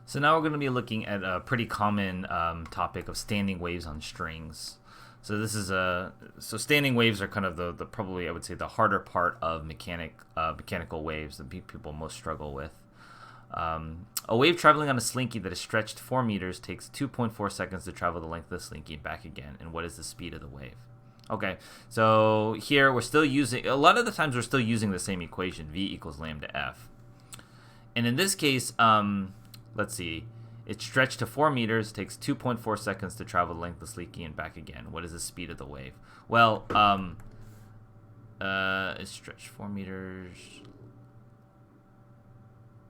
So now we're going to be looking at a pretty common topic of standing waves on strings. So this is standing waves are kind of the probably I would say the harder part of mechanical waves that people most struggle with. A wave traveling on a slinky that is stretched 4 meters takes 2.4 seconds to travel the length of the slinky and back again. And what is the speed of the wave? Okay, so here we're still using, a lot of the times we're still using the same equation, v equals lambda f. And in this case, let's see, it's stretched to 4 meters, takes 2.4 seconds to travel the length of the slinky and back again. What is the speed of the wave? Well, it's stretched 4 meters.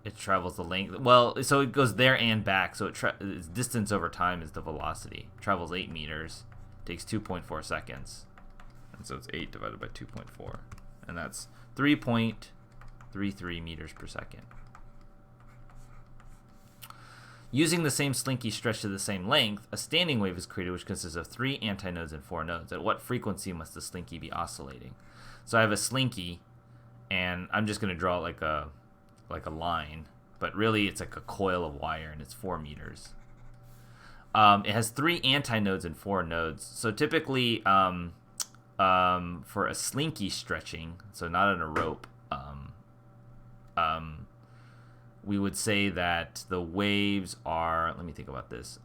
It travels the length. Well, so it goes there and back. So its distance over time is the velocity. It travels 8 meters, takes 2.4 seconds. And so it's 8 divided by 2.4. And that's 3.33 meters per second. Using the same slinky stretched to the same length, a standing wave is created which consists of 3 antinodes and 4 nodes. At what frequency must the slinky be oscillating? So I have a slinky, and I'm just going to draw like a line, but really it's like a coil of wire, and it's 4 meters. It has 3 antinodes and 4 nodes. So typically, for a slinky stretching, so not on a rope, we would say that the waves are, let me think about this.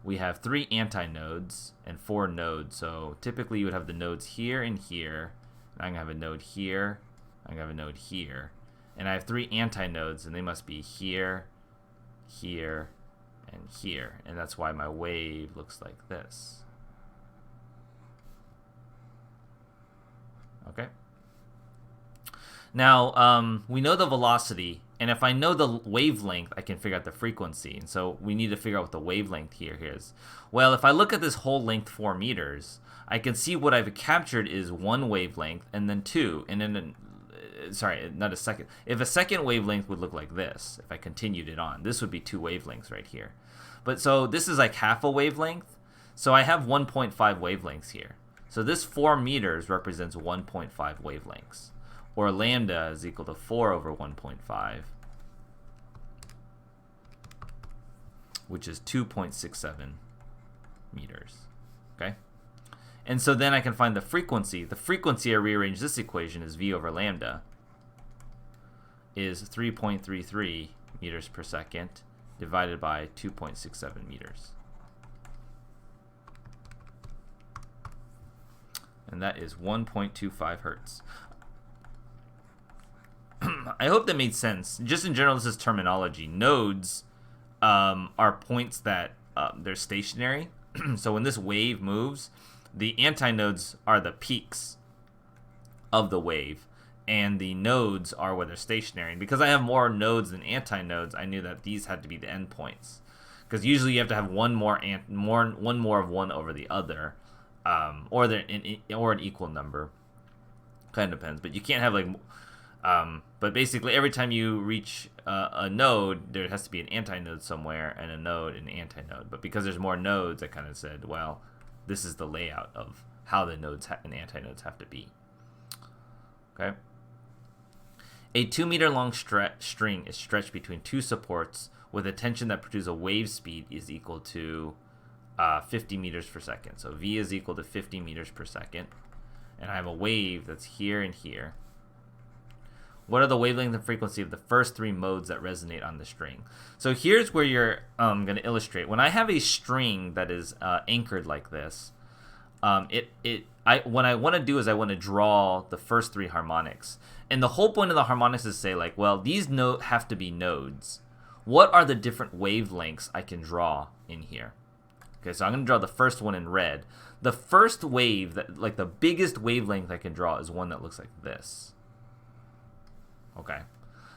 We have 3 antinodes and 4 nodes. So typically you would have the nodes here and here. And I'm going to have a node here. I'm going to have a node here. And I have 3 antinodes, and they must be here, here, and here. And that's why my wave looks like this. Okay. Now, we know the velocity, and if I know the wavelength, I can figure out the frequency. And so we need to figure out what the wavelength here is. Well, if I look at this whole length, 4 meters, I can see what I've captured is 1 wavelength, and then 2, and then, sorry, not a second. If a second wavelength would look like this, if I continued it on, this would be 2 wavelengths right here. But so this is like half a wavelength. So I have 1.5 wavelengths here. So this 4 meters represents 1.5 wavelengths. Or lambda is equal to 4 over 1.5, which is 2.67 meters. Okay? And so then I can find the frequency. The frequency, I rearrange this equation, is v over lambda, is 3.33 meters per second divided by 2.67 meters. And that is 1.25 hertz. I hope that made sense. Just in general, this is terminology. Nodes are points that they're stationary. So when this wave moves, the antinodes are the peaks of the wave, and the nodes are where they're stationary. And because I have more nodes than antinodes, I knew that these had to be the endpoints. Because usually you have to have one more of one over the other, or an equal number. Kind of depends, but you can't have like. But basically, every time you reach a node, there has to be an antinode somewhere, and a node and an antinode. But because there's more nodes, I kind of said, well, this is the layout of how the nodes and antinodes have to be. Okay. A 2-meter long string is stretched between 2 supports with a tension that produces a wave speed is equal to 50 meters per second. So v is equal to 50 meters per second. And I have a wave that's here and here. What are the wavelength and frequency of the first 3 modes that resonate on the string? So here's where you're going to illustrate. When I have a string that is anchored like this, what I want to do is I want to draw the first 3 harmonics. And the whole point of the harmonics is to say, like, well, these have to be nodes. What are the different wavelengths I can draw in here? Okay, so I'm going to draw the first one in red. The first wave, that like the biggest wavelength I can draw, is one that looks like this. Okay,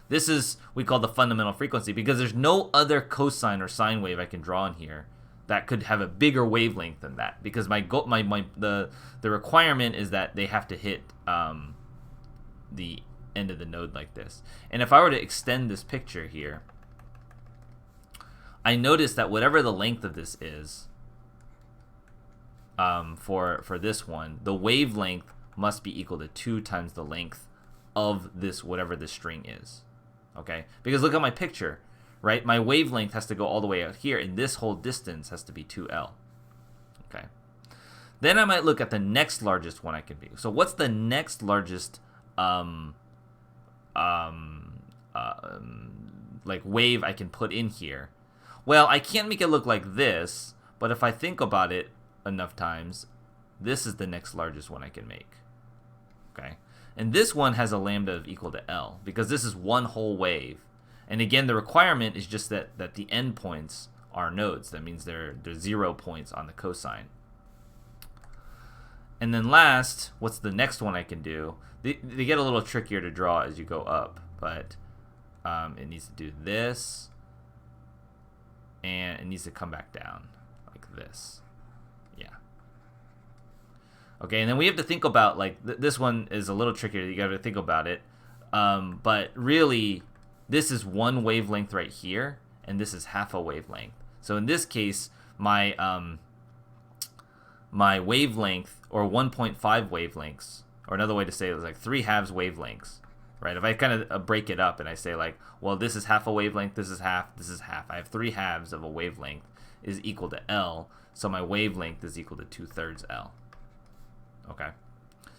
this is, we call the fundamental frequency, because there's no other cosine or sine wave I can draw in here that could have a bigger wavelength than that, because the requirement is that they have to hit the end of the node like this. And if I were to extend this picture here, I notice that whatever the length of this is, for this one, the wavelength must be equal to 2 times the length of this, whatever this string is. Okay, because look at my picture, right? My wavelength has to go all the way out here, and this whole distance has to be 2L. Okay. Then I might look at the next largest one I can be. So what's the next largest like wave I can put in here? Well, I can't make it look like this, but if I think about it enough times, this is the next largest one I can make. Okay. And this one has a lambda of equal to L because this is one whole wave. And again, the requirement is just that the endpoints are nodes. That means there's 0 points on the cosine. And then last, what's the next one I can do? They get a little trickier to draw as you go up, but it needs to do this, and it needs to come back down like this. Yeah. Okay, and then we have to think about, like, this one is a little trickier. You got to think about it. But really, this is one wavelength right here, and this is half a wavelength. So in this case, my wavelength, or 1.5 wavelengths, or another way to say it is like 3/2 wavelengths, right? If I kind of break it up and I say like, well, this is half a wavelength, this is half, this is half. I have 3/2 of a wavelength is equal to L, so my wavelength is equal to 2/3 L. Okay.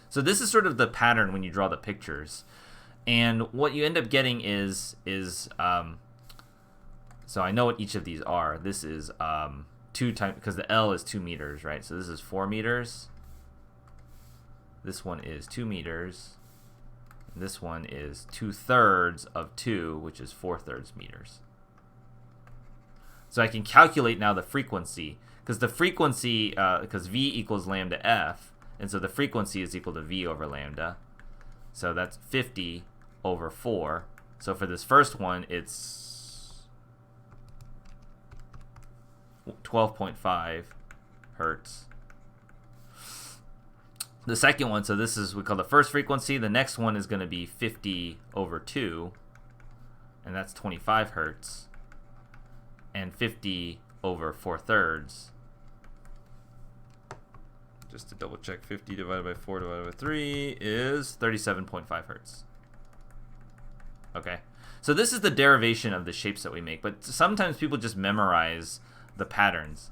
So this is sort of the pattern when you draw the pictures. And what you end up getting is so I know what each of these are. This is 2 times, because the L is 2 meters, right? So this is 4 meters. This one is 2 meters. This one is 2/3 of 2, which is 4/3 meters. So I can calculate now the frequency, because the frequency, because V equals lambda F, and so the frequency is equal to V over lambda. So that's 50 over 4. So for this first one, it's 12.5 hertz. The second one, so this is, we call the first frequency. The next one is going to be 50 over 2, and that's 25 hertz. And 50 over 4/3. Just to double check, 50 divided by 4 divided by 3 is 37.5 hertz. Okay, so this is the derivation of the shapes that we make, but sometimes people just memorize the patterns.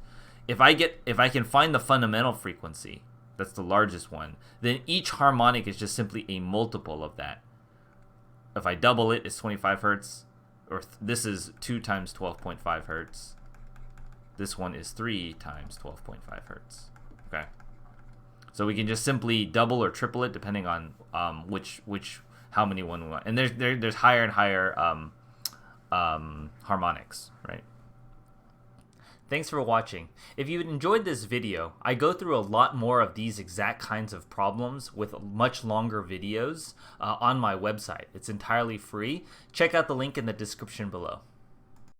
If I can find the fundamental frequency, that's the largest one, then each harmonic is just simply a multiple of that. If I double it, it's 25 hertz, or this is 2 times 12.5 hertz. This one is 3 times 12.5 hertz. Okay. So we can just simply double or triple it depending on how many one we want. And there's higher and higher harmonics, right? Thanks for watching. If you enjoyed this video, I go through a lot more of these exact kinds of problems with much longer videos on my website. It's entirely free. Check out the link in the description below.